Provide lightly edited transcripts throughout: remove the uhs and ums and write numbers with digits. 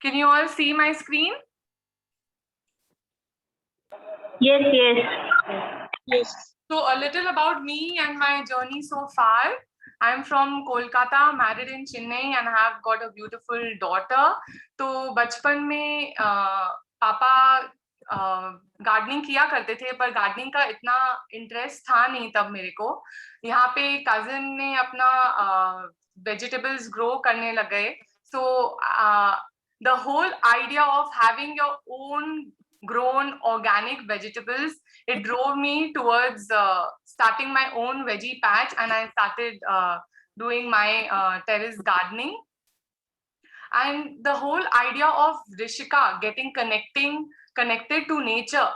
Can you all see my screen? Yes, yes. Yes. So a little about me and my journey so far. I'm from Kolkata, married in Chennai, and have got a beautiful daughter. तो बचपन में पापा gardening किया करते थे, पर gardening का इतना इंटरेस्ट था नहीं तब मेरे को. यहाँ पे कजिन ने अपना वेजिटेबल्स ग्रो करने लग गए. So the whole idea of having your own grown organic vegetables, it drove me towards starting my own veggie patch, and I started doing my terrace gardening. And the whole idea of Rishika getting connected to nature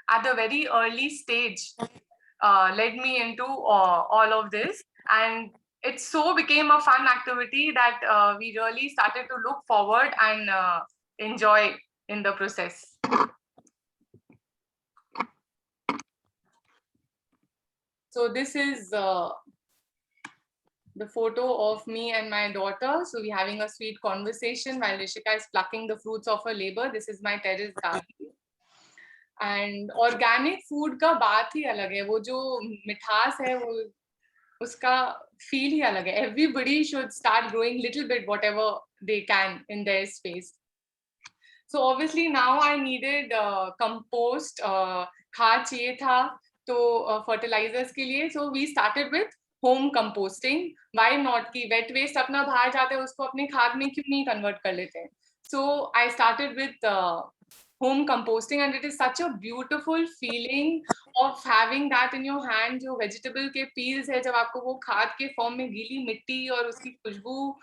at a very early stage led me into all of this, and it so became a fun activity that we really started to look forward and enjoy in the process. So this is the photo of me and my daughter. So we're having a sweet conversation while Rishika is plucking the fruits of her labor. This is my terrace garden. And organic food का बात ही अलग है. वो जो मिठास है, वो उसका feel ही अलग है. Everybody should start growing little bit whatever they can in their space. So obviously now I needed compost, खाद चाहिए था तो fertilizers के लिए. So we started with home composting. Why not कि wet waste अपना बाहर जाता है, उसको अपने खाद में क्यों नहीं convert कर लेते हैं. So I started with home composting, and it is such a beautiful feeling of having that in your hand. जो vegetable के peels है, जब आपको वो खाद के form में गीली मिट्टी और उसकी खुशबू,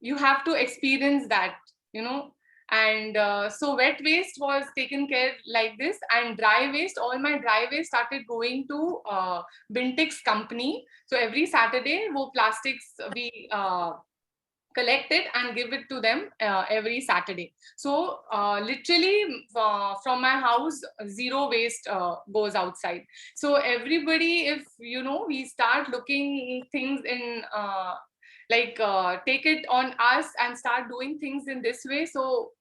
you have to experience that, you know. And so wet waste was taken care like this, and dry waste, all my dry waste started going to Bintix company. So every Saturday wo plastics we collect it and give it to them every Saturday. So literally from my house, zero waste goes outside. So everybody, if you know, we start looking things in take it on us and start doing things in this way, so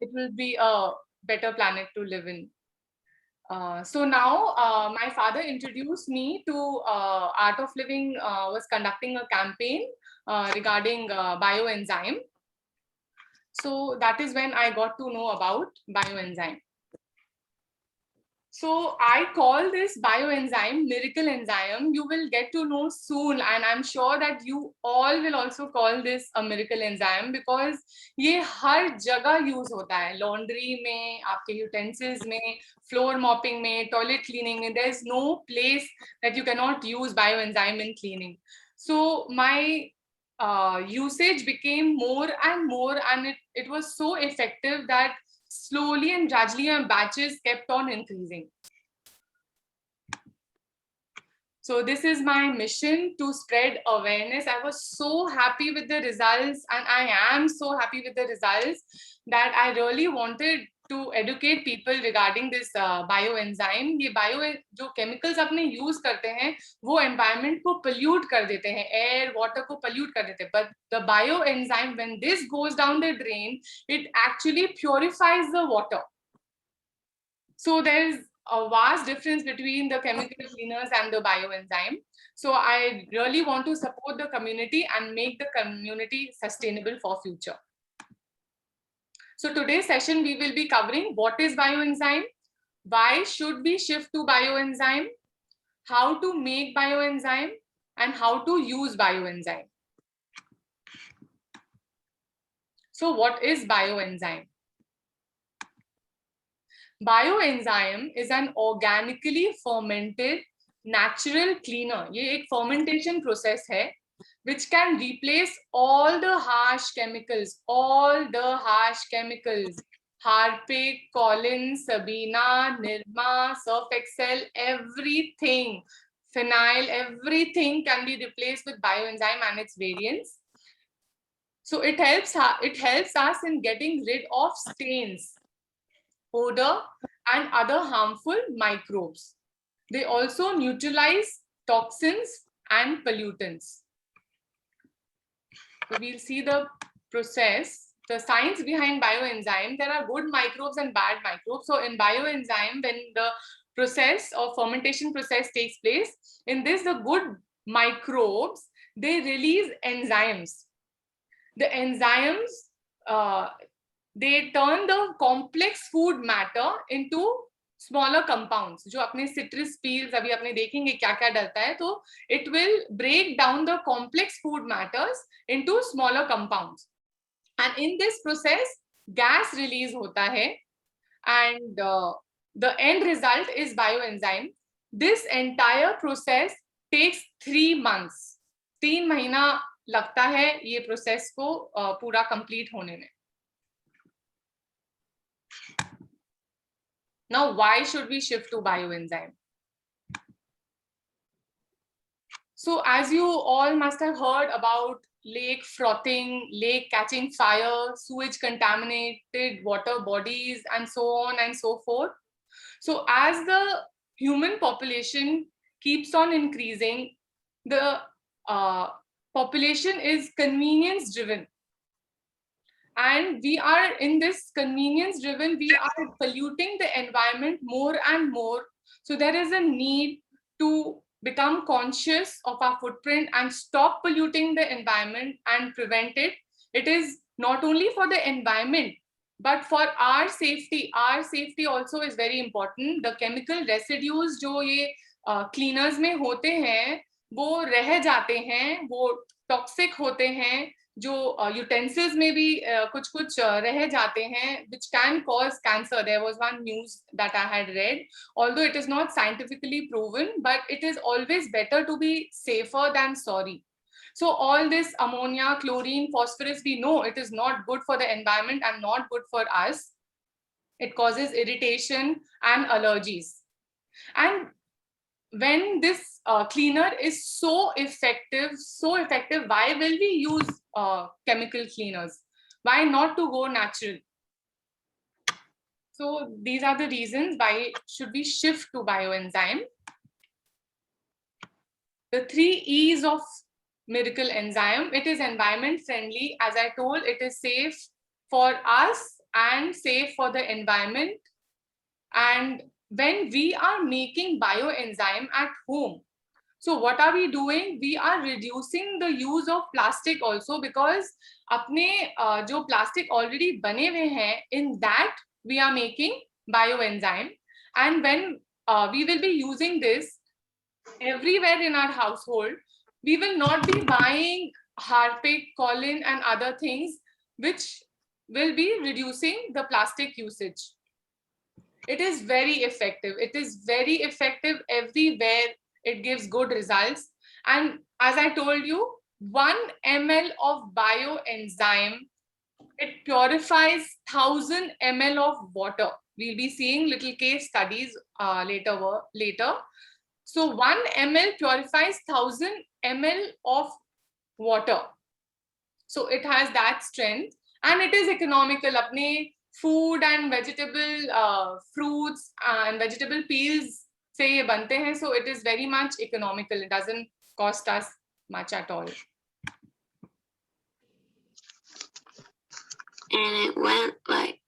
it will be a better planet to live in. So now my father introduced me to Art of Living, was conducting a campaign regarding bioenzyme. So that is when I got to know about bioenzyme. So I call this bioenzyme miracle enzyme. You will get to know soon, and I'm sure that you all will also call this a miracle enzyme, because ये हर जगह use होता है. Laundry में, आपके utensils में, floor mopping में, toilet cleaning में. There's no place that you cannot use bioenzyme in cleaning. So my usage became more and more, and it was so effective that slowly and gradually my batches kept on increasing. So this is my mission, to spread awareness. I was so happy with the results, and I am so happy with the results, that I really wanted to educate people regarding this bioenzyme. ये bio जो chemicals अपने use करते हैं, वो environment को pollute कर देते हैं, air, water को pollute कर देते हैं. But the bioenzyme, when this goes down the drain, it actually purifies the water. So there is a vast difference between the chemical cleaners and the bioenzyme. So I really want to support the community and make the community sustainable for future. So today's session, we will be covering what is bioenzyme, why should we shift to bioenzyme, how to make bioenzyme, and how to use bioenzyme. So what is bioenzyme? Bioenzyme is an organically fermented natural cleaner. ये एक fermentation process है, which can replace all the harsh chemicals, Harpic, Collins, Sabina, Nirma, Surf Excel, everything, phenyl, everything can be replaced with bioenzyme and its variants. So it helps us in getting rid of stains, odor, and other harmful microbes. They also neutralize toxins and pollutants. So we'll see the process, the science behind bioenzyme. There are good microbes and bad microbes. So in bioenzyme, when the process or fermentation process takes place, in this, the good microbes, they release enzymes. The enzymes, they turn the complex food matter into smaller compounds. जो अपने citrus peels अभी अपने देखेंगे क्या क्या डलता है, तो it will break down the complex food matters into smaller compounds. And in this process, gas release होता है, and the end result is bioenzyme. This entire process takes 3 months. 3 महीना लगता है ये प्रोसेस को पूरा कंप्लीट होने में. Now, why should we shift to bioenzyme? So, as you all must have heard about lake frothing, lake catching fire, sewage contaminated water bodies, and so on and so forth. So, as the human population keeps on increasing, the population is convenience driven. And we are in this convenience driven, we are polluting the environment more and more. So there is a need to become conscious of our footprint and stop polluting the environment and prevent it. It is not only for the environment, but for our safety. Our safety also is very important. The chemical residues जो ये cleaners में होते हैं, वो रह जाते हैं, वो toxic होते हैं, जो utensils में भी कुछ कुछ रह जाते हैं, which can cause cancer. There was one news that I had read, although it is not scientifically proven, but it is always better to be safer than sorry. So all this ammonia, chlorine, phosphorus, we know it is not good for the environment and not good for us. It causes irritation and allergies. And when this cleaner is so effective, why will we use chemical cleaners? Why not to go natural? So these are the reasons why should we shift to bioenzyme. The 3 E's of Miracle Enzyme. It is environment friendly. As I told, it is safe for us and safe for the environment. And when we are making bioenzyme at home, so what are we doing? We are reducing the use of plastic also, because अपने जो plastic already बने हुए हैं, in that we are making bioenzyme. And when we will be using this everywhere in our household, we will not be buying Harpic, Colin and other things which will be reducing the plastic usage. It is very effective. It is very effective everywhere. It gives good results. And as I told you, 1 ml of bioenzyme, it purifies 1000 ml of water. We'll be seeing little case studies later. So 1 ml purifies 1000 ml of water. So it has that strength, and it is economical. Apne food and vegetable fruits and vegetable peels से ये बनते हैं, so it is very much economical. It doesn't cost us much at all. And it went like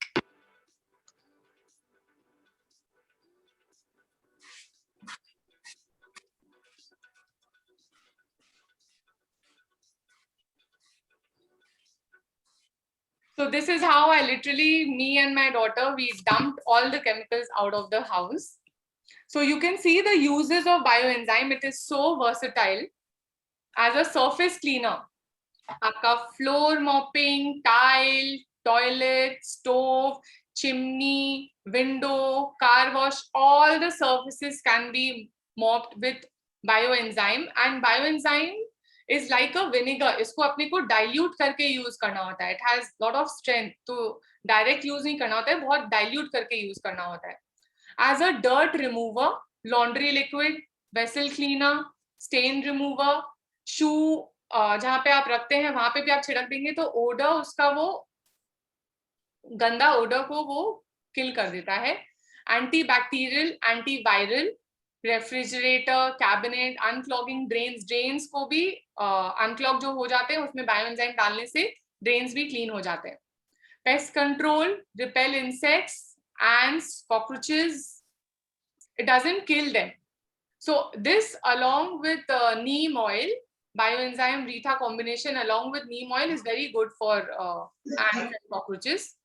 So this is how I literally, me and my daughter, we dumped all the chemicals out of the house. So you can see the uses of bioenzyme. It is so versatile. As a surface cleaner, आपका floor mopping, tile, toilet, stove, chimney, window, car wash, all the surfaces can be mopped with bioenzyme. And bioenzyme is like a vinegar. इसको अपने को dilute करके use करना होता है. It has lot of strength. तो direct use नहीं करना होता है, बहुत dilute करके use करना होता है. As a dirt remover, laundry liquid, vessel cleaner, stain remover, shoe जहाँ पे आप रखते हैं वहां पे भी आप छिड़क देंगे तो ओडर उसका वो गंदा ओडर को वो किल कर देता है. Anti bacterial, anti viral, refrigerator, cabinet, unclogging drains को भी अनक्लॉग जो हो जाते हैं उसमें बायोएंजाइम डालने से ड्रेन्स भी क्लीन हो जाते हैं. Pest control, repel insects, ants, cockroaches. It doesn't kill them. So this along with neem oil, bioenzyme Rita combination along with neem oil is very good for ants and cockroaches.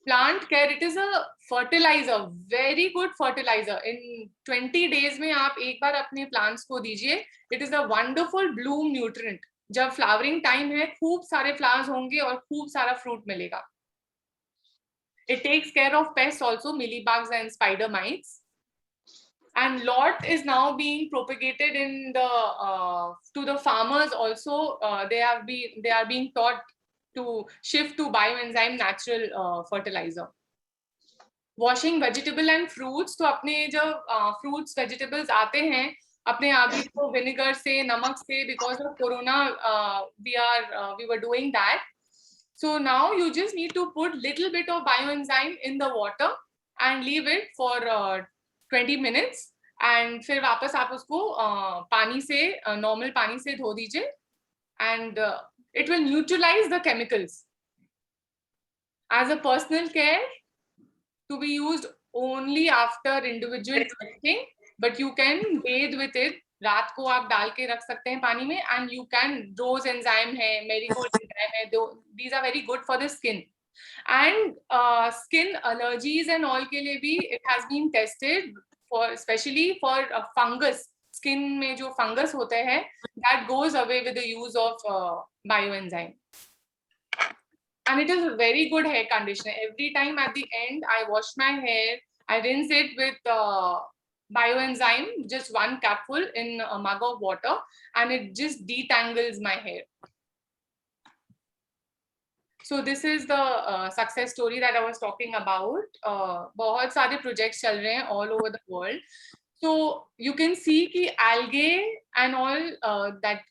Plant care, it is a fertilizer, very good fertilizer. In 20 days में आप एक बार अपने plants को दीजिए. It is a wonderful bloom nutrient. जब flowering time है, खूब सारे flowers होंगे और खूब सारा fruit मिलेगा. It takes care of pests also, mealybugs and spider mites. And lot is now being propagated in the to the farmers also. They are being taught to shift to bioenzyme natural fertilizer. Washing vegetable and fruits. तो अपने जब fruits vegetables आते हैं अपने आगे को vinegar से नमक से, because of corona we were doing that. So now you just need to put little bit of bioenzyme in the water and leave it for 20 minutes and फिर वापस आप उसको पानी से normal पानी से धो दीजिए and it will neutralize the chemicals. As a personal care, to be used only after individual testing, but you can bathe with it. रात को आप डाल के रख सकते हैं पानी में and you can, rose enzyme है, marigold enzyme है, these are very good for the skin. And skin allergies and all के लिए भी it has been tested for, especially for fungus. Skin में जो fungus होते हैं that goes away with the use of bioenzyme. And it is a very good hair conditioner. Every time at the end, I wash my hair, I rinse it with bioenzyme, just 1 cupful in a mug of water, and it just detangles my hair. So this is the success story that I was talking about. बहुत सारे projects चल रहे हैं all over the world. So you can see कि algae and all that.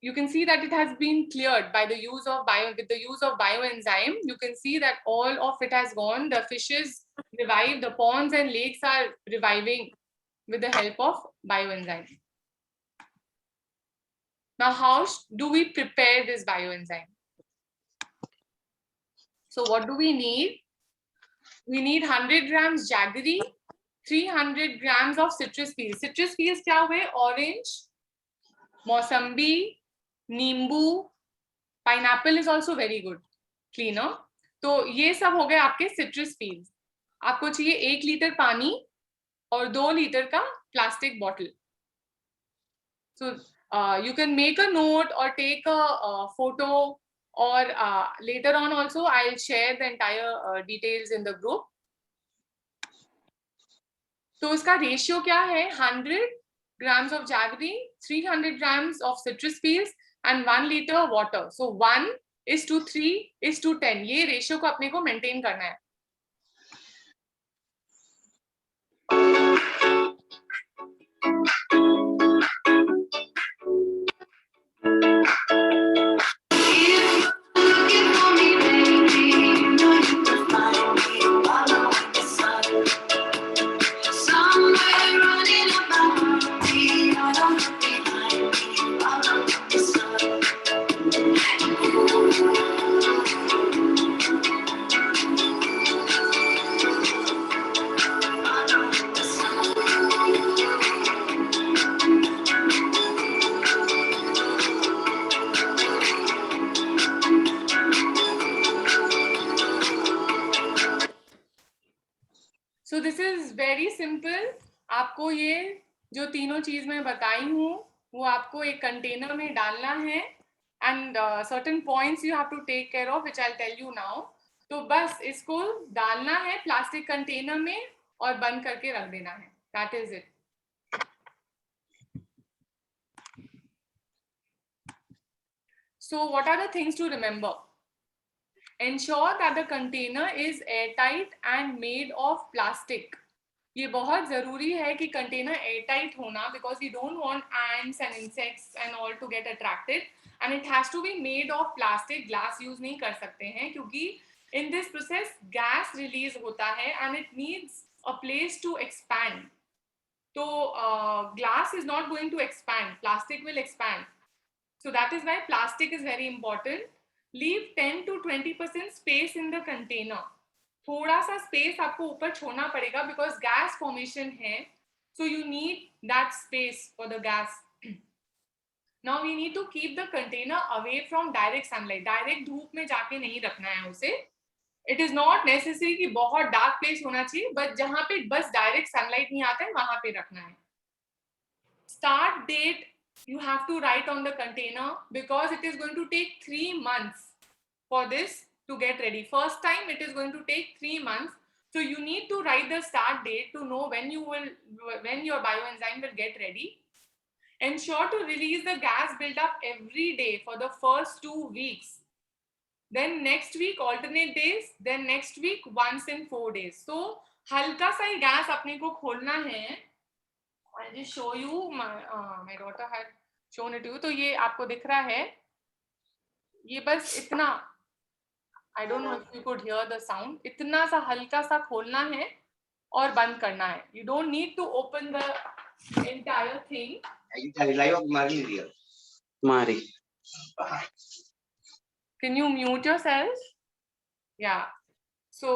You can see that it has been cleared by the use of bioenzyme. You can see that all of it has gone. The fishes revive, the ponds and lakes are reviving with the help of bioenzyme. Now, how do we prepare this bioenzyme? So what do we need? We need 100 grams jaggery, 300 grams of citrus peels. Citrus peels क्या हुए? Orange, मौसम्बी, नींबू, pineapple is also very good cleaner. तो ये सब हो गए आपके citrus peels. आपको चाहिए 1 लीटर पानी और 2 लीटर का plastic bottle. So you can make a note or take a photo, or later on also I'll share the entire details in the group. तो उसका रेशियो क्या है? 100 grams of jaggery, 300 grams of citrus peels and 1 liter water. So 1:3:10. ये ratio को अपने को maintain करना है. So this is very simple. आपको ये जो तीनों चीज मैं बताई हूँ वो आपको एक कंटेनर में डालना है and certain points you have to take care of which I'll tell you now. तो बस इसको डालना है प्लास्टिक कंटेनर में और बंद करके रख देना है. That is it. So what are the things to remember? Ensure that the container is airtight and made of plastic. ये बहुत जरूरी है कि कंटेनर एयरटाइट होना, because we don't want ants and insects and all to get attracted, and it has to be made of plastic. Glass use नहीं कर सकते हैं क्योंकि in this process gas release होता है and it needs a place to expand. तो glass is not going to expand, plastic will expand. So that is why plastic is very important. Leave 10 to 20% space in the container. थोड़ा सा space आपको ऊपर छोड़ना पड़ेगा because gas formation है. So you need that space for the gas. Now we need to keep the container away from direct sunlight. Direct धूप में जाके नहीं रखना है उसे. It is not necessary कि बहुत dark place होना चाहिए, but जहाँ पे बस direct sunlight नहीं आता है वहाँ पे रखना है. Start date you have to write on the container because it is going to take 3 months for this to get ready. First time it is going to take 3 months. So you need to write the start date to know when your bioenzyme will get ready. Ensure to release the gas buildup every day for the first 2 weeks. Then next week alternate days. Then next week once in 4 days. So हल्का सा ही gas अपने को खोलना है. I'll just show you. My daughter had shown it to you. तो ये आपको दिख रहा है. ये बस इतना. I don't know if you could hear the sound. इतना सा हल्का सा खोलना है और बंद करना है. You don't need to open the entire thing. Mari. Can you mute yourself? Yeah. So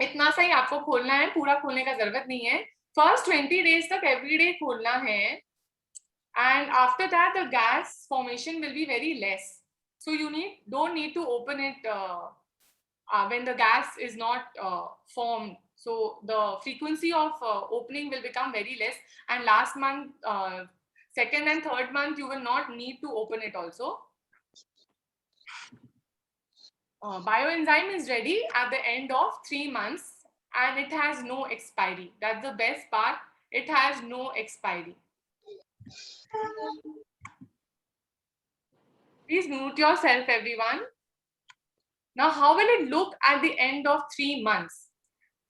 इतना सा ही आपको खोलना है. पूरा खोलने का जरूरत नहीं है. First 20 days तक every day खोलना है. And after that the gas formation will be very less. So you don't need to open it when the gas is not formed. So the frequency of opening will become very less. And last month, second and third month, you will not need to open it also. Bioenzyme is ready at the end of 3 months and it has no expiry. That's the best part. It has no expiry. Please mute yourself, everyone. Now, how will it look at the end of 3 months?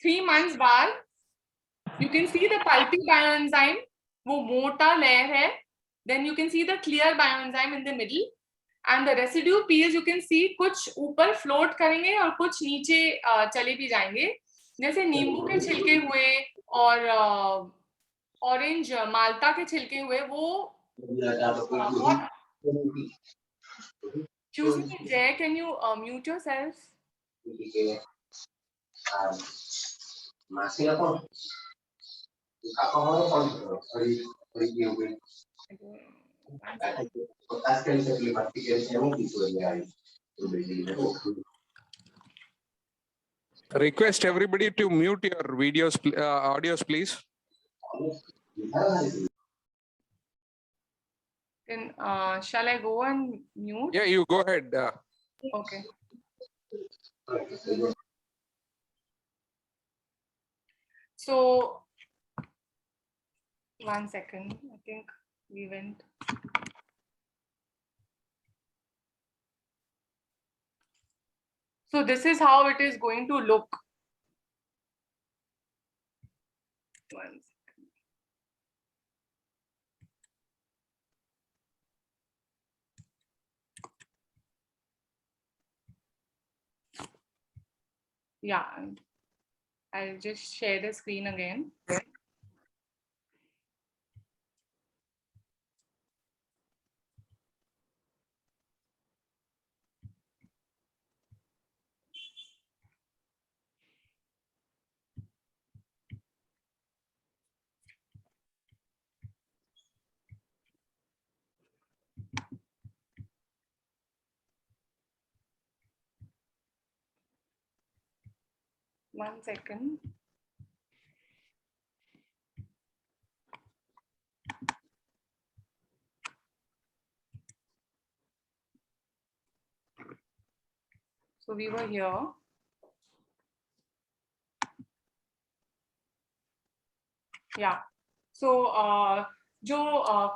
3 months बाद, you can see the pulpy bioenzyme, वो मोटा layer है. Then you can see the clear bioenzyme in the middle. And the residue peels, you can see कुछ ऊपर float करेंगे और कुछ नीचे चले भी जाएंगे. जैसे नींबू के छिलके हुए और ऑरेंज माल्टा के छिलके हुए वो Excuse me, Jay, can you mute yourself? Request everybody to mute your videos, audios, please. Then shall I go and mute? Yeah, you go ahead. Okay. So 1 second. I think we went. So this is how it is going to look. 1 second. Yeah, I'll just share the screen again. One second. So we were here. Yeah. So जो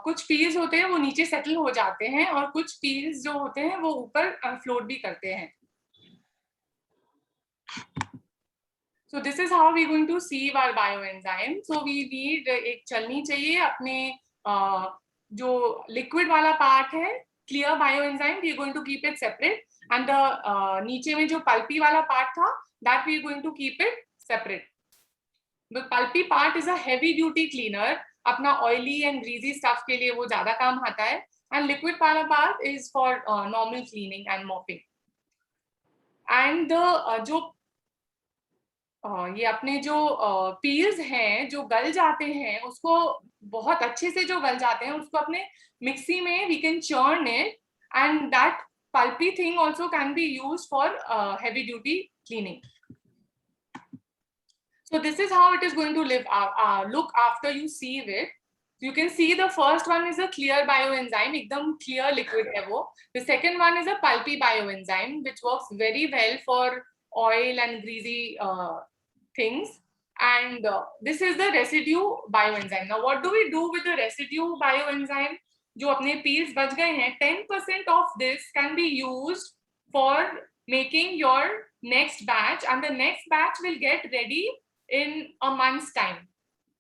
कुछ peels होते हैं वो नीचे settle हो जाते हैं और कुछ पील्स जो होते हैं वो ऊपर फ्लोट भी करते हैं. So this is how we're going to sieve our bioenzyme. So we need एक चलनी चाहिए अपने जो liquid वाला part है clear bioenzyme, we are going to keep it separate, and the नीचे में जो pulpy वाला part था that we are going to keep it separate. The pulpy part is a heavy duty cleaner. अपना oily and greasy stuff के लिए वो ज़्यादा काम आता है. And liquid part is for normal cleaning and mopping. And the जो ये अपने जो peels हैं जो गल जाते हैं उसको बहुत अच्छे से जो गल जाते हैं उसको अपने मिक्सी में we can churn it, and that pulpy thing also can be used for heavy duty cleaning. So this is how it is going to look after you sieve it. You can see the first one is a clear bioenzyme, एकदम clear liquid है वो. The second one is a pulpy bioenzyme, which works very well for oil and greasy things. And this is the residue bioenzyme. Now, what do we do with the residue bioenzyme? जो अपने peels बच गए हैं, 10% of this can be used for making your next batch, and the next batch will get ready in a month's time.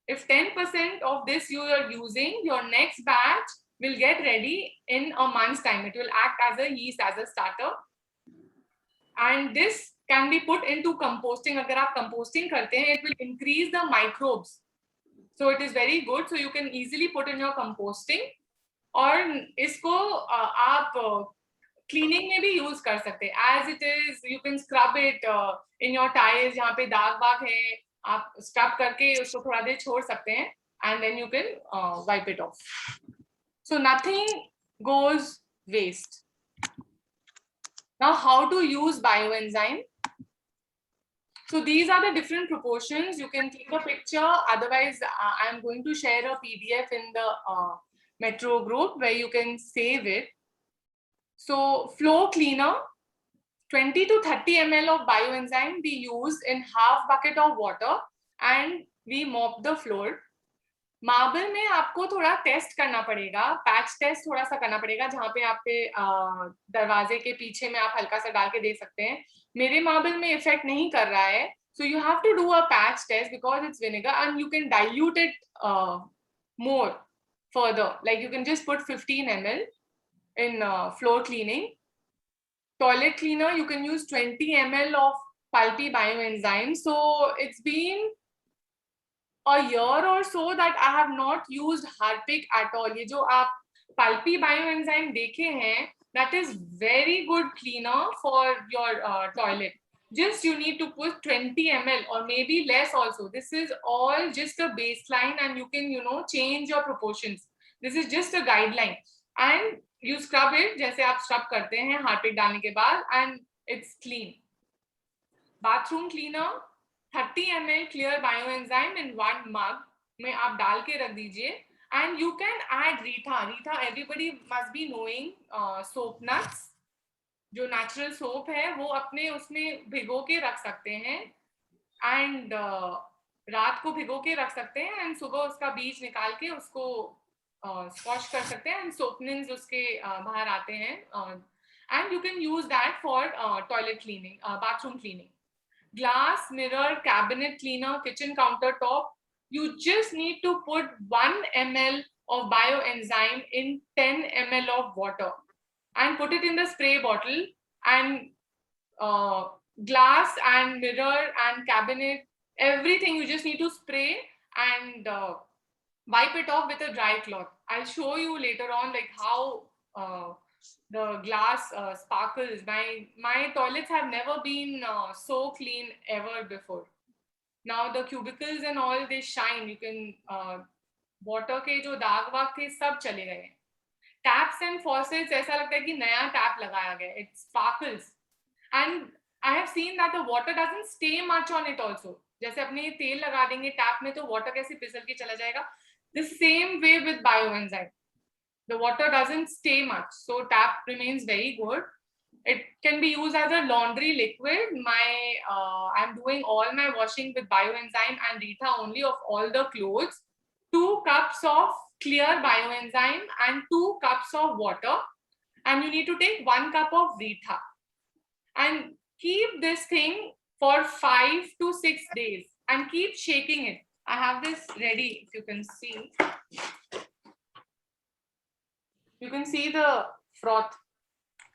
If 10% of this you are using, your next batch will get ready in a month's time. It will act as a yeast, as a starter. And this can be put into composting. अगर आप composting करते हैं, it will increase the microbes. So it is very good. So you can easily put in your composting. और इसको आप cleaning में भी use कर सकते हैं. As it is, you can scrub it in your tiles. जहाँ पे दाग बाग है, आप scrub करके उसको थोड़ा देर छोड़ सकते हैं, and then you can wipe it off. So nothing goes waste. Now, how to use bioenzyme? So these are the different proportions. You can take a picture. Otherwise, I'm going to share a PDF in the Metro group where you can save it. So floor cleaner, 20 to 30 ml of bioenzyme we use in half bucket of water, and we mop the floor. Marble में आपको थोड़ा test करना पड़ेगा, patch test थोड़ा सा करना पड़ेगा, जहाँ पे आपके दरवाजे के पीछे में आप हल्का सा डाल के देख सकते हैं. मेरे मार्बल में इफेक्ट नहीं कर रहा है, so you have to do a patch test because it's vinegar, and you can dilute it more further. Like you can just put 15 ml in floor cleaning. Toilet cleaner, you can use 20 ml of pulpy bioenzyme. So it's been a year or so that I have not used Harpic at all. ये जो आप pulpy bioenzyme देखे हैं, that is very good cleaner for your toilet. Just you need to put 20 ml or maybe less also. This is all just a baseline, and you can, change your proportions. This is just a guideline. And you scrub it जैसे आप scrub करते हैं Harpic डालने के बाद, and it's clean. Bathroom cleaner, 30 ml clear bioenzyme in 1 mug में आप डाल के रख दीजिए, and you can add Rita. Rita, everybody must be knowing soap nuts. जो natural soap है वो अपने उसमें भिगो के रख सकते हैं, and रात को भिगो के रख सकते हैं, and सुबह उसका बीज निकाल के उसको स्क्वॉश कर सकते हैं, and soapnins उसके बाहर आते हैं, and you can use that for toilet cleaning, bathroom cleaning. Glass, mirror, cabinet cleaner, kitchen countertop, you just need to put 1 ml of bioenzyme in 10 ml of water and put it in the spray bottle, and glass and mirror and cabinet, everything you just need to spray and wipe it off with a dry cloth. I'll show you later on like how the glass sparkles. My toilets have never been so clean ever before. Now the cubicles and all, they shine. You can water के जो दाग वाग थे सब चले गए. Taps and faucets ऐसा लगता है कि नया tap लगाया गया. It sparkles, and I have seen that the water doesn't stay much on it also. जैसे अपने तेल लगा देंगे टैप में तो water कैसे फिसल के चला जाएगा. The same way with bioenzyme. The water doesn't stay much, so tap remains very good. It can be used as a laundry liquid. I'm doing all my washing with bioenzyme and Rita only of all the clothes. 2 cups of clear bioenzyme and 2 cups of water, and you need to take 1 cup of Rita and keep this thing for 5 to 6 days and keep shaking it. I have this ready, if you can see. You can see the froth.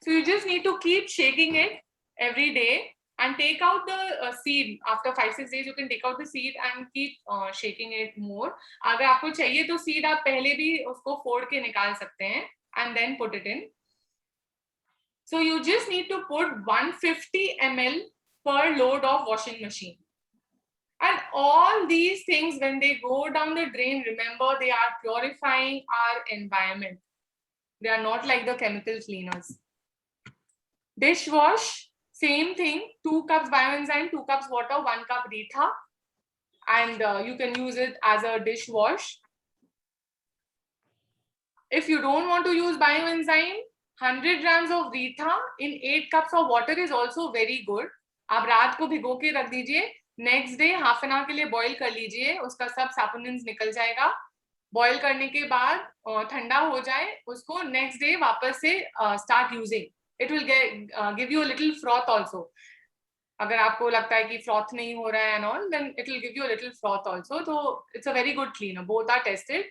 So you just need to keep shaking it every day and take out the seed. After 5-6 days, you can take out the seed and keep shaking it more. अगर आपको चाहिए तो seed आप पहले भी उसको फोड़ के निकाल सकते हैं and then put it in. So you just need to put 150 ml per load of washing machine. And all these things, when they go down the drain, remember they are purifying our environment. They are not like the chemical cleaners. Dishwash, same thing, 2 cups bioenzyme, 2 cups water, 1 cup Retha, and you can use it as a dishwash. If you don't want to use bioenzyme, 100 grams of Retha in 8 cups of water is also very good. आप रात को भिगो के रख दीजिए, next day half an hour के लिए boil कर लीजिए, उसका सब सैपोनिन्स निकल जाएगा. बॉईल करने के बाद ठंडा हो जाए, उसको नेक्स्ट डे वापस से start using. It will give you a little froth also. अगर आपको लगता है कि froth नहीं हो रहा है and all, then it will give you a little froth also. So it's a very good cleaner. Both are tested.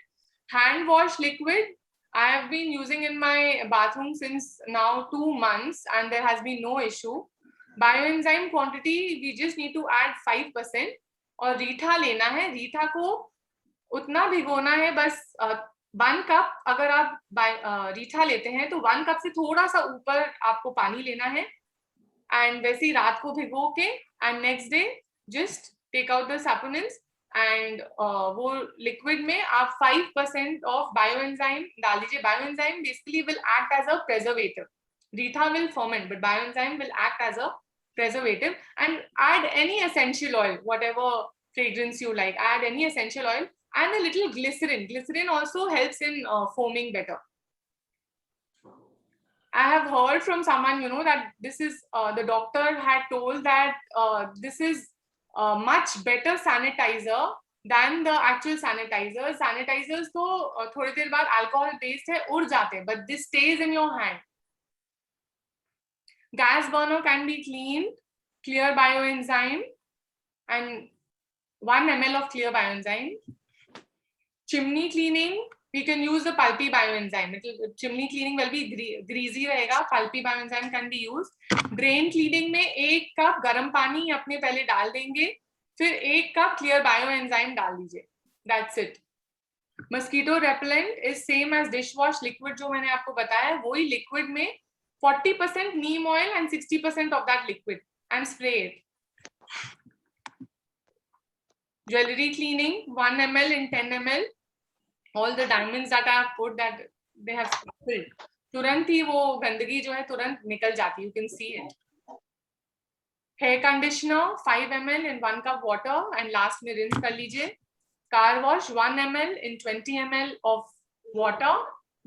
Hand wash liquid, I have been using in my bathroom since now 2 months and there has been no issue. Bioenzyme quantity, we just need to add 5%. और रीठा लेना है, रीठा को उतना भिगोना है बस 1 cup. अगर आप रीठा लेते हैं तो 1 कप से थोड़ा सा ऊपर आपको पानी लेना है एंड वैसे ही रात को भिगो के and next day just take out the saponins and वो लिक्विड में आप 5% ऑफ बायोएंजाइम डाल दीजिए. Bioenzyme basically will act as a preservative. Reetha will ferment but bioenzyme will act as a preservative. And add any essential oil, whatever fragrance you like, add any essential oil and a little glycerin. Glycerin also helps in foaming better. I have heard from someone, that this is, the doctor had told that this is a much better sanitizer than the actual sanitizers. Sanitizers तो थोड़ी देर बाद alcohol based है, उड़ जाते हैं, but this stays in your hand. Gas burner can be cleaned, clear bioenzyme, and 1 ml of clear bioenzyme. Chimney cleaning, we can use the pulpy bioenzyme. Chimney cleaning will be greasy रहेगा, pulpy bioenzyme can be used. Drain cleaning में 1 cup गर्म पानी अपने पहले डाल देंगे, फिर 1 cup clear bioenzyme डाल दीजिए. That's it. Mosquito repellent is same as dishwash liquid जो मैंने आपको बताया, वही liquid में 40% neem oil and 60% of that liquid and spray it. Jewelry cleaning, 1 ml in 10 ml. All the diamonds that I have put, that they have spilled. तुरंत ही वो गंदगी जो है तुरंत निकल जाती है. You can see it. Hair conditioner, 5 ml in 1 cup water and last में rinse कर लीजिए. Car wash, 1 ml in 20 ml of water.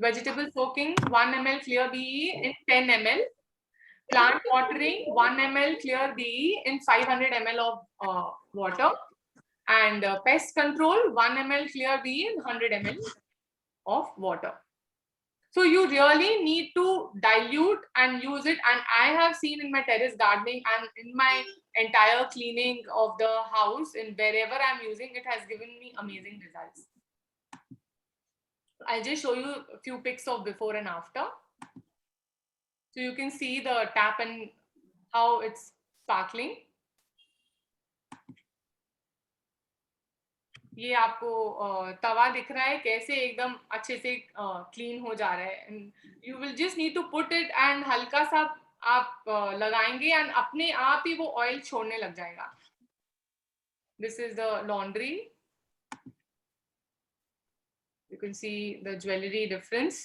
Vegetable soaking, 1 ml clear BE in 10 ml. Plant watering, 1 ml clear BE in 500 ml of water. And pest control, 1 ml clear BE in 100 ml of water. So you really need to dilute and use it. And I have seen in my terrace gardening and in my entire cleaning of the house, in wherever I'm using, it has given me amazing results. I'll just show you a few pics of before and after. So you can see the tap and how it's sparkling. ये आपको तवा दिख रहा है कैसे एकदम अच्छे से clean हो जा रहा है. And you will just need to put it and हल्का सा आप लगाएंगे and अपने आप ही वो ऑयल छोड़ने लग जाएगा. This is the laundry. You can see the jewelry difference.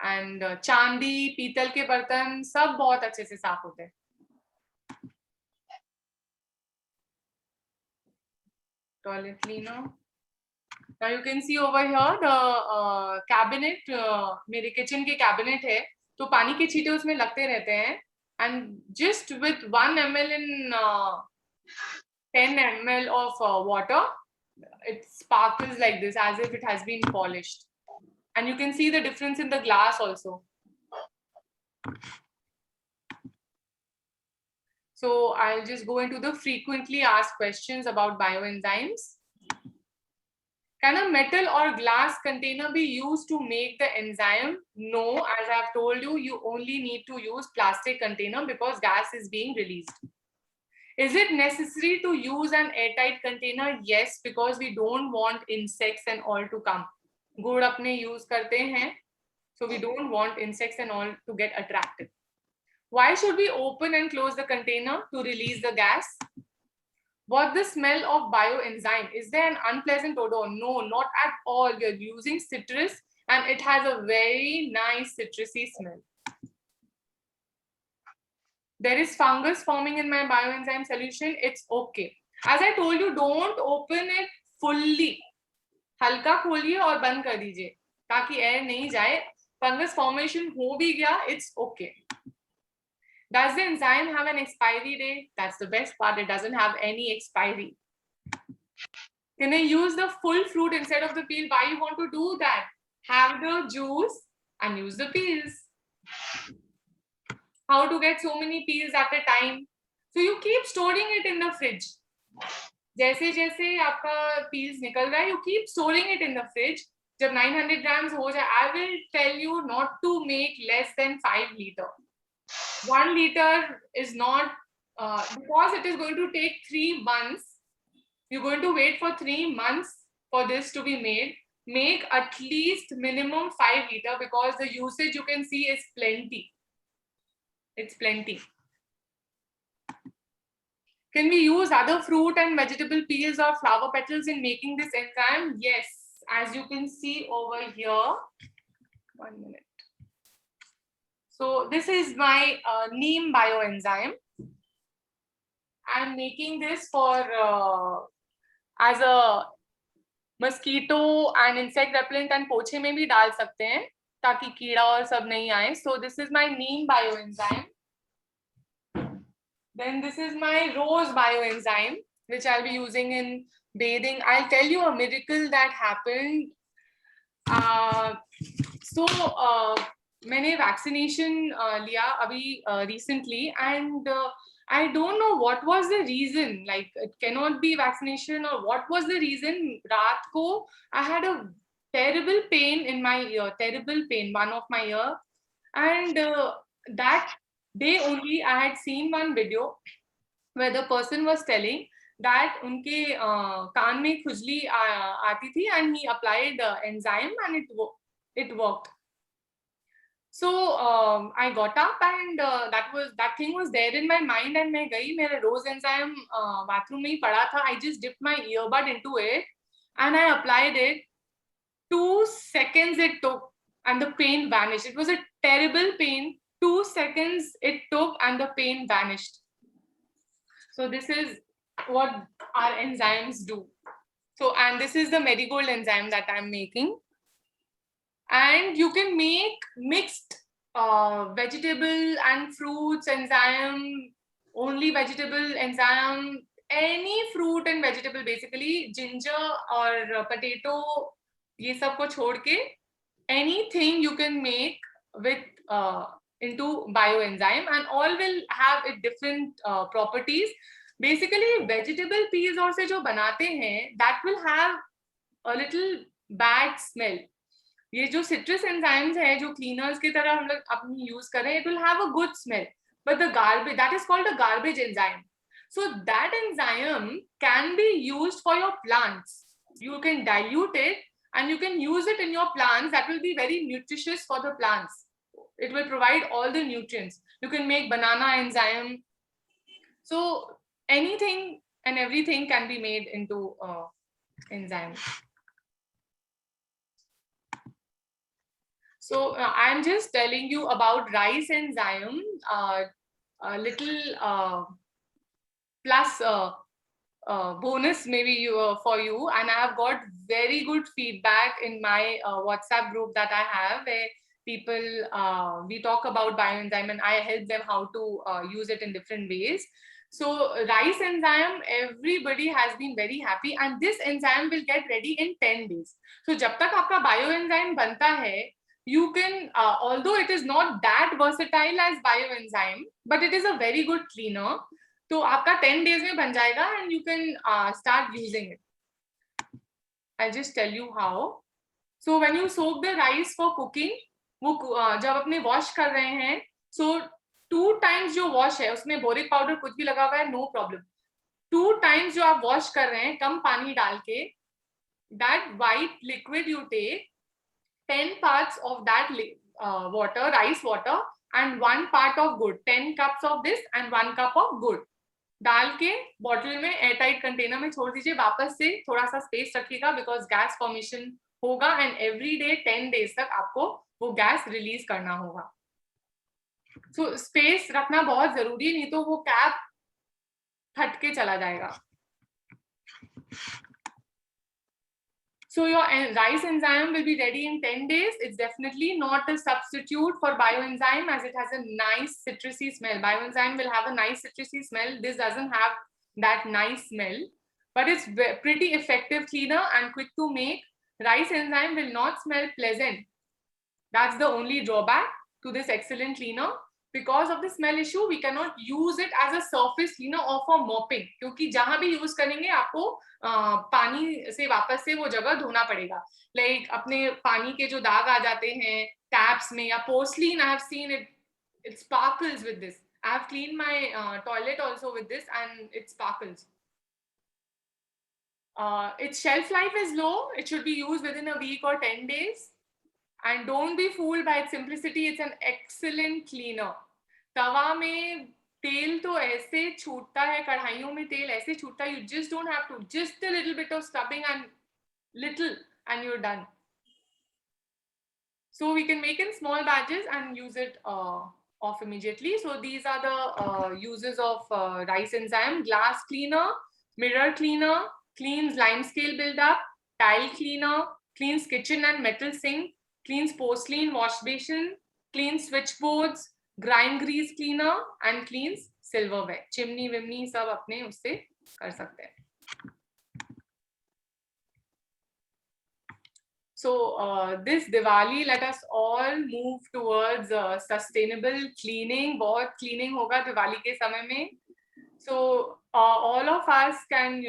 And चांदी, पीतल के बर्तन सब बहुत अच्छे से साफ होते हैं. Toilet cleaner. Now you can see over here the cabinet. मेरे kitchen के cabinet है, तो पानी के छींटे उसमें लगते रहते हैं. And just with 1 ml in 10 ml of water, it sparkles like this as if it has been polished. And you can see the difference in the glass also. So I'll just go into the frequently asked questions about bioenzymes. Can a metal or glass container be used to make the enzyme? No, as I've told you, you only need to use plastic container because gas is being released. Is it necessary to use an airtight container? Yes, because we don't want insects and all to come. गुड़ अपने use करते हैं, so we don't want insects and all to get attracted. Why should we open and close the container? To release the gas. What the smell of bioenzyme? Is there an unpleasant odor? No, not at all. You're using citrus and it has a very nice citrusy smell. There is fungus forming in my bioenzyme solution. It's okay. As I told you, don't open it fully. हल्का खोलिए और बंद कर दीजिए ताकि air नहीं जाए. Fungus formation हो भी गया, it's okay. Does the enzyme have an expiry date? That's the best part. It doesn't have any expiry. Can I use the full fruit instead of the peel? Why you want to do that? Have the juice and use the peels. How to get so many peels at a time? So you keep storing it in the fridge. जैसे जैसे आपका peels निकल रहा है, you keep storing it in the fridge. जब 900 grams हो जाए, I will tell you not to make less than 5 liters. 1 liter is not, because it is going to take 3 months. You're going to wait for 3 months for this to be made. Make at least minimum 5 liters because the usage you can see is plenty. It's plenty. Can we use other fruit and vegetable peels or flower petals in making this enzyme? Yes, as you can see over here. 1 minute. So this is my neem bioenzyme. I'm making this for as a mosquito and insect repellent and पोछे में भी डाल सकते हैं ताकि कीड़ा और सब नहीं आए. So this is my neem bioenzyme. Then this is my rose bioenzyme, which I'll be using in bathing. I'll tell you a miracle that happened. मैंने vaccination लिया अभी recently, and I don't know what was the reason. Like it cannot be vaccination or what was the reason. रात को I had a terrible pain in my ear, terrible pain, one of my ear, and that day only I had seen one video where the person was telling that उनके कान में खुजली आती थी and he applied enzyme and it worked. So I got up and that thing was there in my mind and मैं गई, मेरा rose enzyme bathroom में ही पड़ा था. I just dipped my earbud into it and I applied it. 2 seconds it took and the pain vanished. It was a terrible pain. 2 seconds it took and the pain vanished. So this is what our enzymes do. So, and this is the marigold enzyme that I'm making. And you can make mixed vegetable and fruits enzyme, only vegetable enzyme, any fruit and vegetable basically, ginger or potato, ये सब को छोड़ के anything you can make with into bioenzyme and all will have a different properties. Basically vegetable peels और से जो बनाते हैं that will have a little bad smell. ये जो citrus enzymes है जो cleaners की तरह हम लोग अपनी use करें, it will have a good smell, but the garbage, that is called a garbage enzyme. So that enzyme can be used for your plants. You can dilute it and you can use it in your plants. That will be very nutritious for the plants. It will provide all the nutrients. You can make banana enzyme. So anything and everything can be made into enzyme. So I'm just telling you about rice enzyme, a little plus bonus maybe for you, and I have got very good feedback in my WhatsApp group that I have where people, we talk about bioenzyme and I help them how to use it in different ways. So rice enzyme, everybody has been very happy and this enzyme will get ready in 10 days. So जब तक आपका bioenzyme बनता है, you can, although it is not that versatile as bioenzyme, but it is a very good cleaner. तो आपका 10 days में बन जाएगा and you can start using it. I'll just tell you how. So when you soak the rice for cooking, वो जब अपने wash कर रहे हैं, so 2 times जो wash है उसमें boric powder कुछ भी लगा हुआ है, no problem. 2 times जो आप वॉश कर रहे हैं कम पानी डाल के, that white liquid you take, 10 parts of that water, rice water, and 1 part of good, 10 cups of this and 1 cup of good डाल के बॉटल में एयरटाइट कंटेनर में छोड़ दीजिए. वापस से थोड़ा सा स्पेस रखिएगा बिकॉज गैस फॉर्मेशन होगा एंड एवरी डे 10 days तक आपको वो गैस रिलीज करना होगा. सो स्पेस रखना बहुत जरूरी है, नहीं तो वो कैप फट के चला जाएगा. So your rice enzyme will be ready in 10 days. It's definitely not a substitute for bioenzyme as it has a nice citrusy smell. Bioenzyme will have a nice citrusy smell. This doesn't have that nice smell, but it's pretty effective cleaner and quick to make. Rice enzyme will not smell pleasant. That's the only drawback to this excellent cleaner. Because of the smell issue, we cannot use it as a surface cleaner or for mopping. क्योंकि जहां भी use करेंगे आपको पानी से वापस से वो जगह धोना पड़ेगा. लाइक अपने पानी के जो दाग आ जाते हैं टैप्स में या porcelain, I have seen it sparkles with this. I have cleaned my toilet also with this and it sparkles. Its shelf life is low. It should be used within a week or 10 days. And don't be fooled by its simplicity. It's an excellent cleaner. तवा में तेल तो ऐसे छूटता है, कढ़ाइयों में तेल ऐसे छूटता है, you just don't have to, just a little bit of scrubbing and you're done. So we can make in small batches and use it off immediately. So these are the uses of rice enzyme. Glass cleaner, mirror cleaner, cleans lime scale buildup, tile cleaner, cleans kitchen and metal sink, cleans porcelain wash basin, cleans switchboards, grind grease cleaner and cleans silverware. Chimney विमनी सब अपने उससे कर सकते हैं. So this Diwali, let us all move towards sustainable cleaning. बहुत cleaning होगा दिवाली के समय में. So all of us can,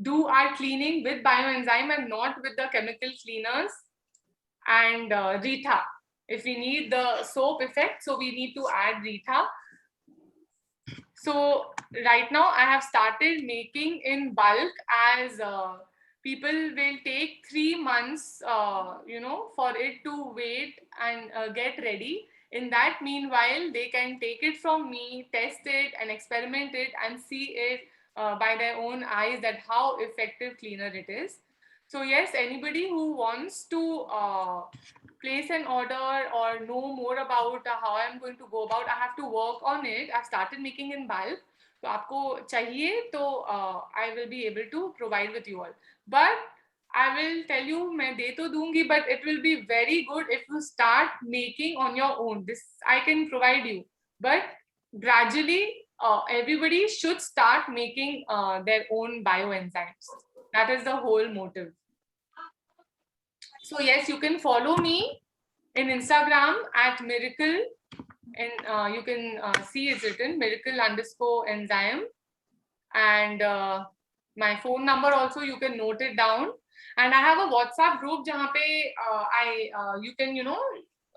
do our cleaning with bioenzyme and not with the chemical cleaners. And Rita, if we need the soap effect, so we need to add Rita. So right now I have started making in bulk as people will take 3 months, for it to wait and get ready. In that meanwhile, they can take it from me, test it and experiment it and see it by their own eyes that how effective cleaner it is. So yes, anybody who wants to place an order or know more about how I'm going to go about, I have to work on it. I've started making in bulk. So आपको चाहिए तो I will be able to provide with you all. But I will tell you, मैं दे तो दूंगी, but it will be very good if you start making on your own. This I can provide you, but gradually everybody should start making their own bioenzymes. That is the whole motive. So yes, you can follow me in Instagram at Miracle, and you can see it's written Miracle_enzyme, and my phone number also you can note it down. And I have a WhatsApp group jahan pe you can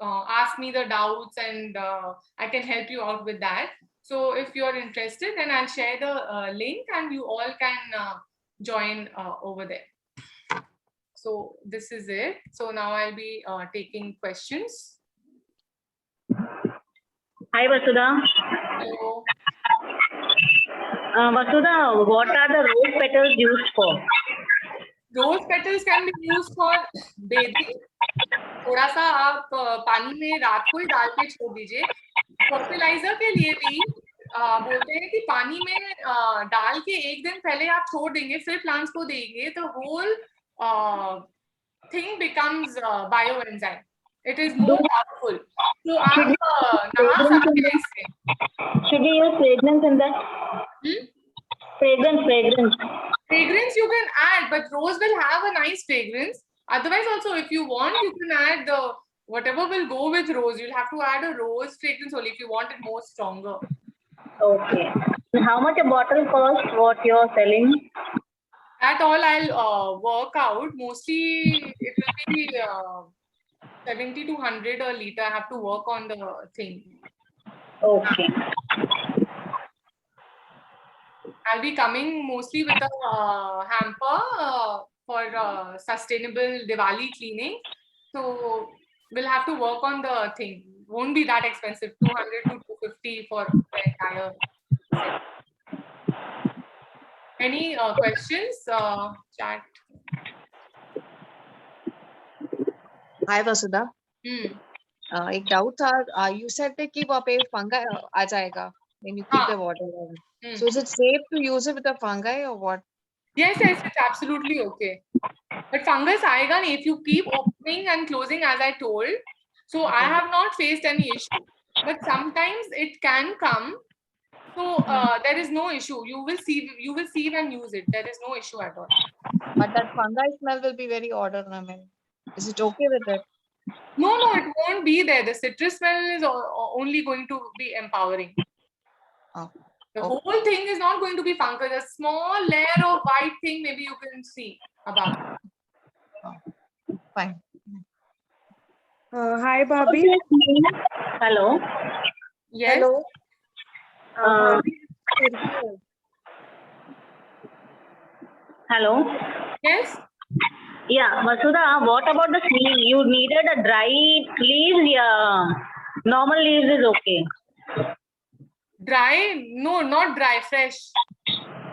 ask me the doubts and I can help you out with that. So if you're interested, then I'll share the link and you all can join over there. So this is it. So now I'll be taking questions. Hi, Vasudha. Hello. Vasudha, what are the rose petals used for? Rose petals can be used for bathing. थोड़ा सा आप पानी में रात को ही डाल के छोड़ दीजिए. फर्टिलाइजर के लिए भी बोलते हैं कि पानी में डाल के 1 दिन पहले आप छोड़ देंगे, फिर प्लांट्स को देंगे, तो whole thing becomes bioenzyme. It is more powerful. So आप नहा सकते हैं इससे. Should you use fragrance in that? Fragrance. Fragrance you can add, but rose will have a nice fragrance. Otherwise also, if you want, you can add whatever will go with rose. You'll have to add a rose fragrance only if you want it more stronger. Okay. How much a bottle costs what you're selling? That all I'll work out. Mostly it will be 70 to 100 a liter. I have to work on the thing. Okay. I'll be coming mostly with a hamper for sustainable Diwali cleaning. So we'll have to work on the thing. Won't be that expensive, 200 to 250 for the entire set. Any questions? Chat. Hi Vasudha. एक doubt था, you said that कि वहाँ पे fungi आ जाएगा when you keep the water. So is it safe to use it with the fungi or what? Yes, it's absolutely okay. But fungus aayega nahi if you keep opening and closing as I told. So I have not faced any issue. But sometimes it can come. So there is no issue. You will see and use it. There is no issue at all. But that fungi smell will be very odd. Is it okay with it? No, it won't be there. The citrus smell is only going to be empowering. Oh. The whole thing is not going to be fungus. A small layer of white thing maybe you can see above. Oh. Fine. Hi, Bhabhi. Hello. Yes. Hello. Hello. Yes. Yeah, Vasudha, what about the sleeve? You needed a dry leaves, yeah. Normal leaves is okay. Dry? No, not dry. Fresh.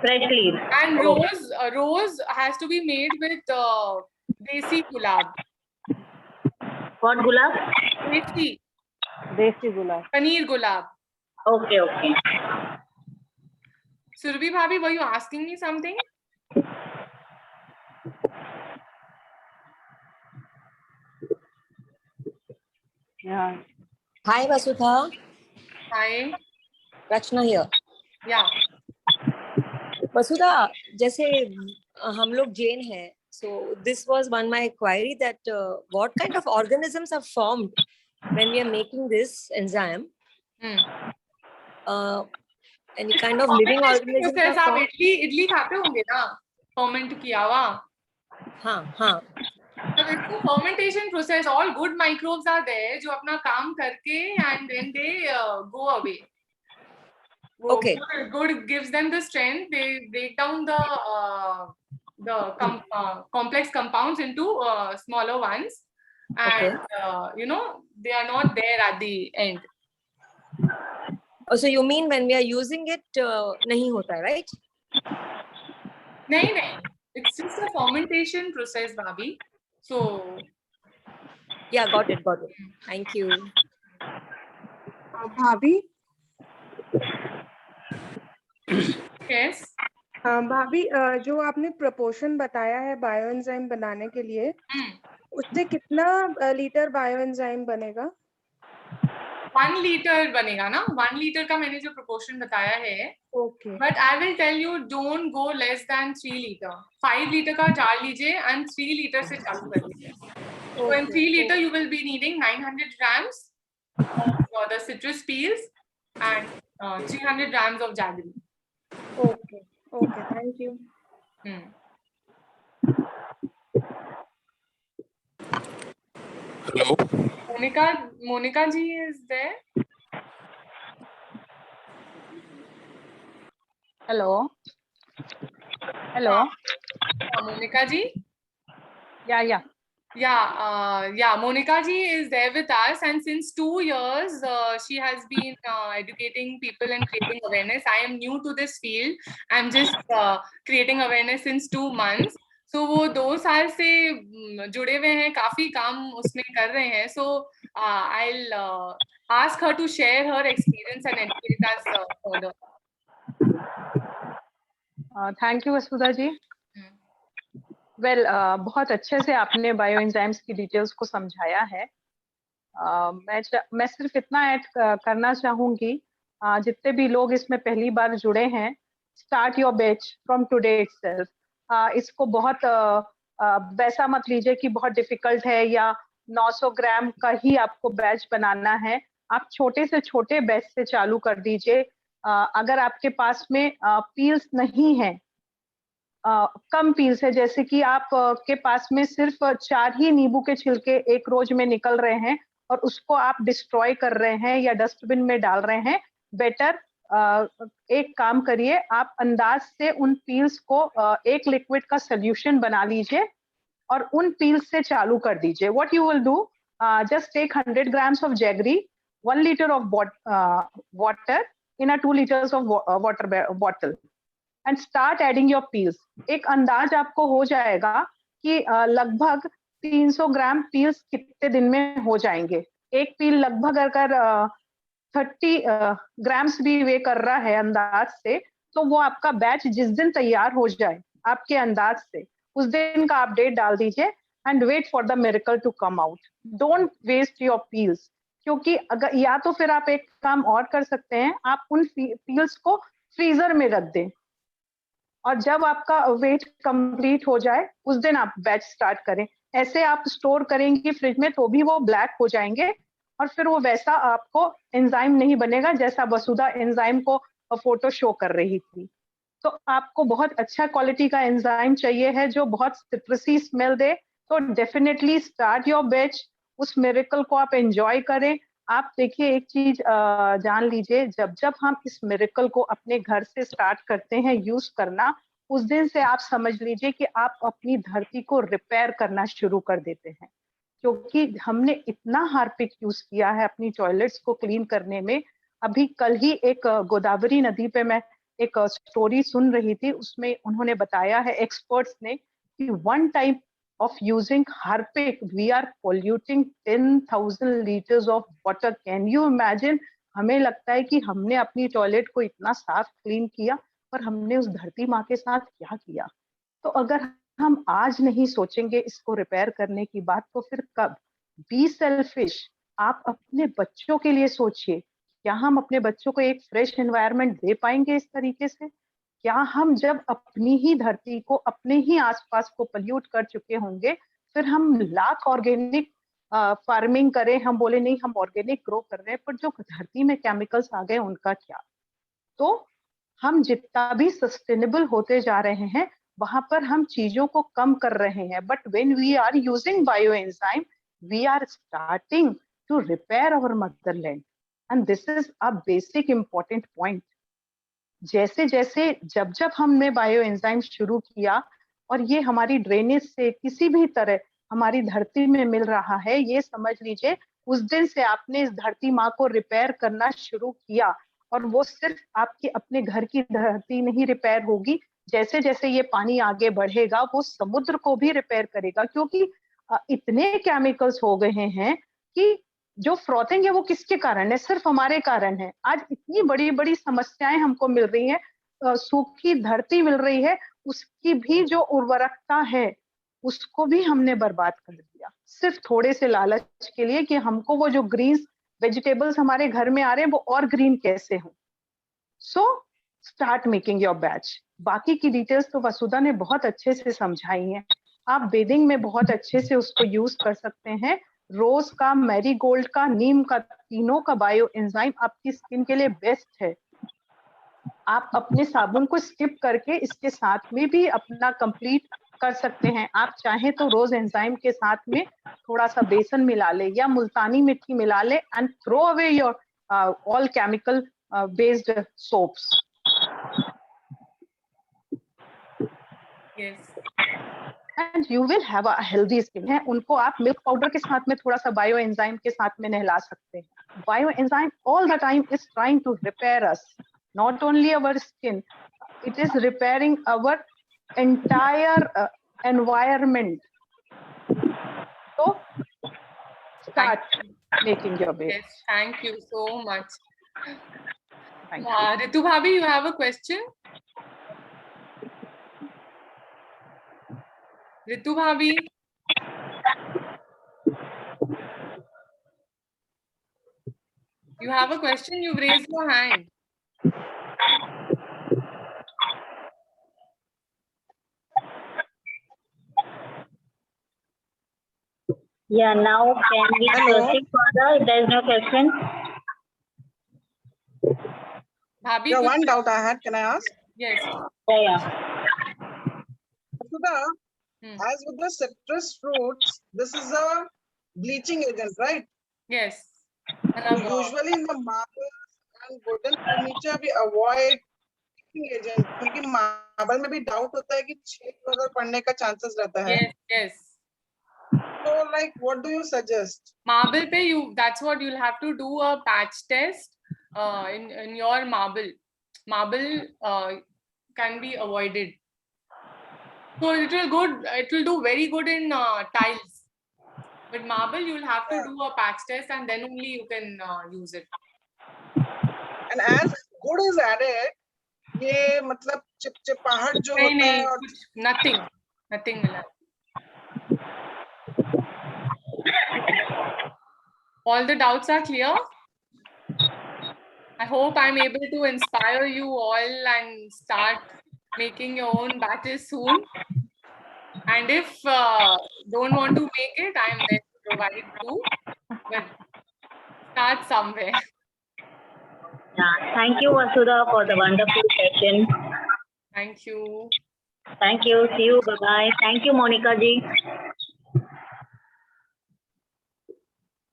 Fresh leaves. And rose has to be made with desi gulab. What gulab? Desi gulab. Paneer gulab. Okay. Surabhi Bhabhi, were you asking me something? Yeah. Hi Vasudha. Hi. Rachna here. Yeah. वसुधा, जैसे हम लोग जैन हैं, so this was one my query that what kind of organisms are formed when we are making this enzyme? Any kind of living organisms are आप formed? Idli खाते होंगे ना? Ferment किया हुआ. हाँ. So it's a fermentation process. All good microbes are there जो अपना काम करके and then they go away. Okay. Good gives them the strength. They break down the complex compounds into smaller ones, and they are not there at the end. Oh, so you mean when we are using it, नहीं होता है, right? नहीं. It's just a fermentation process, Bhabhi. So. Yeah, got it. Thank you. Bhabhi. Yes. भाभी जो आपने proportion बताया है bioenzyme बनाने के लिए, उससे कितना लीटर बायोएंजाइम बनेगा? 1 लीटर बनेगा ना. 1 लीटर का मैंने जो प्रपोर्शन बताया है. Okay. But I will tell you, don't go less than 3 liter. 5 liter का jar लीजिए and 3 liter से चालू कर लीजिए. So in 3 liter you will be needing 900 grams of the citrus peels and 300 grams of jaggery. Okay. Thank you. Hello. Monica ji is there. Hello. Monica ji. Yeah. Monica ji is there with us, and since 2 years she has been educating people and creating awareness. I am new to this field. I'm just creating awareness since 2 months. So वो 2 साल से जुड़े हुए हैं, काफी काम उसमें कर रहे हैं. So I'll ask her to share her experience and educate us further. Thank you Vasudha ji. Well, बहुत अच्छे से आपने बायोएंजाइम्स की डिटेल्स को समझाया है. मैं सिर्फ इतना ऐड करना चाहूंगी, जितने भी लोग इसमें पहली बार जुड़े हैं, start your batch from today itself. इसको बहुत वैसा मत लीजिए कि बहुत डिफिकल्ट है या 900 ग्राम का ही आपको बैच बनाना है. आप छोटे से छोटे बैच से चालू कर दीजिए. अगर आपके पास में पील्स नहीं है, कम पील्स है, जैसे कि आप के पास में सिर्फ 4 ही नींबू के छिलके एक रोज में निकल रहे हैं और उसको आप डिस्ट्रॉय कर रहे हैं या डस्टबिन में डाल रहे हैं, बेटर एक काम करिए, आप अंदाज से उन पील्स को एक लिक्विड का सोल्यूशन बना लीजिए और उन पील्स से चालू कर दीजिए. What you will do, just take 100 grams of jaggery, 1 liter of water in a 2 liters of water bottle and start adding your peels. एक अंदाज आपको हो जाएगा कि लगभग 300 ग्राम पील्स कितने दिन में हो जाएंगे. एक पील लगभग अगर 30 ग्राम्स भी वे कर रहा है अंदाज से, तो वो आपका बैच जिस दिन तैयार हो जाए आपके अंदाज से, उस दिन का आप डेट डाल दीजिए and wait for the miracle to come out. Don't waste your peels, क्योंकि अगर या तो फिर आप एक काम और कर सकते हैं, आप उन पील्स को फ्रीजर में रख दें और जब आपका वेट कंप्लीट हो जाए उस दिन आप बैच स्टार्ट करें. ऐसे आप स्टोर करेंगे फ्रिज में तो भी वो ब्लैक हो जाएंगे और फिर वो वैसा आपको एंजाइम नहीं बनेगा जैसा वसुधा एंजाइम को फोटो शो कर रही थी. तो आपको बहुत अच्छा क्वालिटी का एंजाइम चाहिए है जो बहुत सिट्रसी स्मेल दे, तो डेफिनेटली स्टार्ट योर बैच. उस मिरेकल को आप एंजॉय करें. आप देखिए एक चीज जान लीजिए, जब जब हम इस मिरेकल को अपने घर से स्टार्ट करते हैं यूज करना, उस दिन से आप समझ लीजिए कि आप अपनी धरती को रिपेयर करना शुरू कर देते हैं. क्योंकि हमने इतना हार्पिक यूज किया है अपनी टॉयलेट्स को क्लीन करने में. अभी कल ही एक गोदावरी नदी पे मैं एक स्टोरी सुन रही थी, उसमें उन्होंने बताया है एक्सपर्ट्स ने कि 1 time of using Harpic, we are polluting 10,000 liters of water. Can you imagine? हमें लगता है कि हमने अपनी टॉयलेट को इतना साफ क्लीन किया, पर हमने उस धरती माँ के साथ क्या किया. तो अगर हम आज नहीं सोचेंगे इसको रिपेयर करने की बात, तो फिर कब? Be selfish. आप अपने बच्चों के लिए सोचिए, क्या हम अपने बच्चों को एक फ्रेश एनवायरनमेंट दे पाएंगे इस तरीके से? क्या हम जब अपनी ही धरती को, अपने ही आसपास को पोल्यूट कर चुके होंगे, फिर हम लाख ऑर्गेनिक फार्मिंग करें, हम बोले नहीं हम ऑर्गेनिक ग्रो कर रहे हैं, पर जो धरती में केमिकल्स आ गए उनका क्या? तो हम जितना भी सस्टेनेबल होते जा रहे हैं वहां पर हम चीजों को कम कर रहे हैं. But when we are using bio enzyme, we are starting to repair our motherland, and this is a basic important point. जैसे जैसे जब जब हमने बायो एंजाइम शुरू किया और ये हमारी ड्रेनेज से किसी भी तरह हमारी धरती में मिल रहा है, ये समझ लीजिए उस दिन से आपने इस धरती माँ को रिपेयर करना शुरू किया. और वो सिर्फ आपके अपने घर की धरती नहीं रिपेयर होगी, जैसे जैसे ये पानी आगे बढ़ेगा वो समुद्र को भी रिपेयर करेगा. क्योंकि इतने केमिकल्स हो गए हैं कि जो फ्रॉथिंग है वो किसके कारण है? सिर्फ हमारे कारण है. आज इतनी बड़ी बड़ी समस्याएं हमको मिल रही हैं, सूखी धरती मिल रही है, उसकी भी जो उर्वरकता है उसको भी हमने बर्बाद कर दिया, सिर्फ थोड़े से लालच के लिए कि हमको वो जो ग्रीन वेजिटेबल्स हमारे घर में आ रहे हैं वो और ग्रीन कैसे हो. So start making your batch. बाकी की डिटेल्स तो वसुधा ने बहुत अच्छे से समझाई हैं. आप बेदिंग में बहुत अच्छे से उसको यूज कर सकते हैं. रोज का, मैरीगोल्ड का, नीम का, तीनों का बायो एंजाइम आपकी स्किन के लिए बेस्ट है. आप अपने साबुन को स्किप करके इसके साथ में भी अपना कंप्लीट कर सकते हैं. आप चाहें तो रोज एंजाइम के साथ में थोड़ा सा बेसन मिला ले या मुल्तानी मिट्टी मिला ले and throw away your all chemical based soaps. Yes. And you will have a healthy skin. है उनको आप मिल्क पाउडर के साथ में थोड़ा सा बायो एंजाइम के साथ में नहला सकते हैं. Bio enzyme all the time is trying to repair us, not only our skin, it is repairing our entire environment. So start making your way. Yes, thank you so much. Thank you. Ritu Bhabhi, you have a question? Ritu Bhabhi? You have a question? You've raised your hand. Yeah, now can we proceed further if there is no question? Bhabhi, Yeah, could one you- doubt I had. Can I ask? Yes. Yeah. Sudha, as with the citrus fruits, this is a bleaching agent, right? Yes. Usually in the marbles and wooden furniture we avoid agent, क्योंकि marble में भी doubt होता है कि छेद वगैरह पड़ने का चांसेस रहता है. Yes, yes. So like what do you suggest? Marble pe that's what you'll have to do a patch test in your marble. Marble can be avoided. So it will do very good in tiles. But marble you'll have to do a patch test and then only you can use it. And as wood is added, ये मतलब चिपचिपाहट जो होता है और nothing मिला. All the doubts are clear. I hope I'm able to inspire you all and start making your own batches soon. And if don't want to make it, I'm there to provide too. But start somewhere. Yeah, thank you, Vasudha, for the wonderful session. Thank you. Thank you. See you. Bye-bye. Thank you, Monica ji.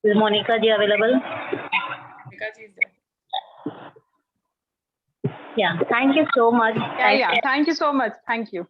Is Monica ji available? Monica ji is there. Yeah, thank you so much. Yeah. Thank you so much. Thank you.